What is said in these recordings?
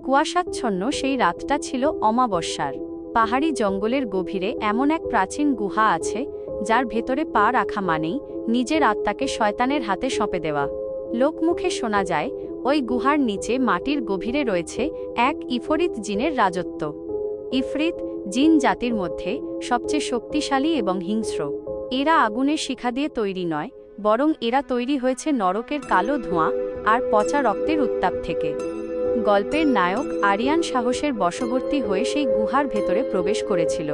কুয়াশাচ্ছন্ন সেই রাতটা ছিল অমাবস্যার। পাহাড়ি জঙ্গলের গভীরে এমন এক প্রাচীন গুহা আছে, যার ভেতরে পা রাখা মানেই নিজের আত্মাকে শয়তানের হাতে সঁপে দেওয়া। লোকমুখে শোনা যায়, ওই গুহার নিচে মাটির গভীরে রয়েছে এক ইফরিত জিনের রাজত্ব। ইফরিত জিন জাতির মধ্যে সবচেয়ে শক্তিশালী এবং হিংস্র। এরা আগুনের শিখা দিয়ে তৈরি নয়, বরং এরা তৈরি হয়েছে নরকের কালো ধোঁয়া আর পচা রক্তের উত্তাপ থেকে। গল্পের নায়ক আরিয়ান সাহসের বশবর্তী হয়ে সেই গুহার ভেতরে প্রবেশ করেছিল।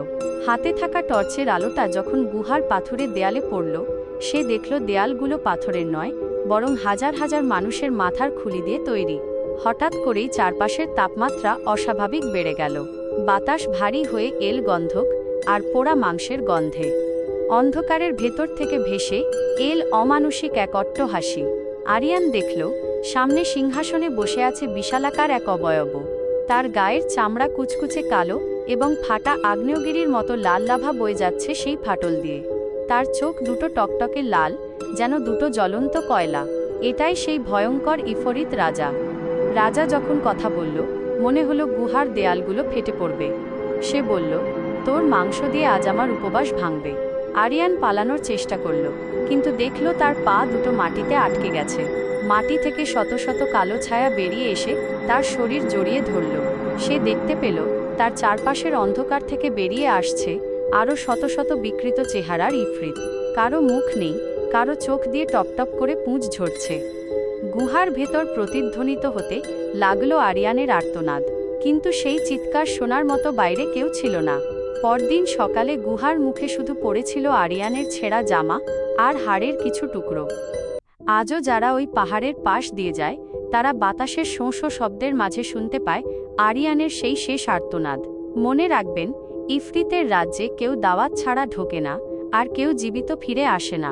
হাতে থাকা টর্চের আলোটা যখন গুহার পাথুরে দেয়ালে পড়ল, সে দেখল দেয়ালগুলো পাথরের নয়, বরং হাজার হাজার মানুষের মাথার খুলি দিয়ে তৈরি। হঠাৎ করেই চারপাশের তাপমাত্রা অস্বাভাবিক বেড়ে গেল। বাতাস ভারী হয়ে এল গন্ধক আর পোড়া মাংসের গন্ধে। অন্ধকারের ভেতর থেকে ভেসে এল অমানুষিক এক অট্টহাসি। আরিয়ান দেখল, সামনে সিংহাসনে বসে আছে বিশালাকার এক অবয়ব। তার গায়ের চামড়া কুচকুচে কালো এবং ফাটা আগ্নেয়গিরির মতো লাল লাভা বয়ে যাচ্ছে সেই ফাটল দিয়ে। তার চোখ দুটো টকটকে লাল, যেন দুটো জ্বলন্ত কয়লা। এটাই সেই ভয়ঙ্কর ইফরিত রাজা। রাজা যখন কথা বলল, মনে হলো গুহার দেয়ালগুলো ফেটে পড়বে। সে বলল, তোর মাংস দিয়ে আজ আমার উপবাস ভাঙবে। আরিয়ান পালানোর চেষ্টা করল, কিন্তু দেখল তার পা দুটো মাটিতে আটকে গেছে। মাটি থেকে শত শত কালো ছায়া বেরিয়ে এসে তার শরীর জড়িয়ে ধরল। সে দেখতে পেল, তার চারপাশের অন্ধকার থেকে বেরিয়ে আসছে আরও শত শত বিকৃত চেহারার ইফরিত। কারো মুখ নেই, কারো চোখ দিয়ে টপটপ করে পুঁজ ঝরছে। গুহার ভেতর প্রতিধ্বনিত হতে লাগলো আরিয়ানের আর্তনাদ, কিন্তু সেই চিৎকার শোনার মতো বাইরে কেউ ছিল না। পরদিন সকালে গুহার মুখে শুধু পড়েছিল আরিয়ানের ছেঁড়া জামা আর হাড়ের কিছু টুকরো। আজও যারা ওই পাহাড়ের পাশ দিয়ে যায়, তারা বাতাসের শোঁ শোঁ শব্দের মাঝে শুনতে পায় আরিয়ানের সেই শেষ আর্তনাদ। মনে রাখবেন, ইফরিতের রাজ্যে কেউ দাওয়াত ছাড়া ঢোকে না, আর কেউ জীবিত ফিরে আসে না।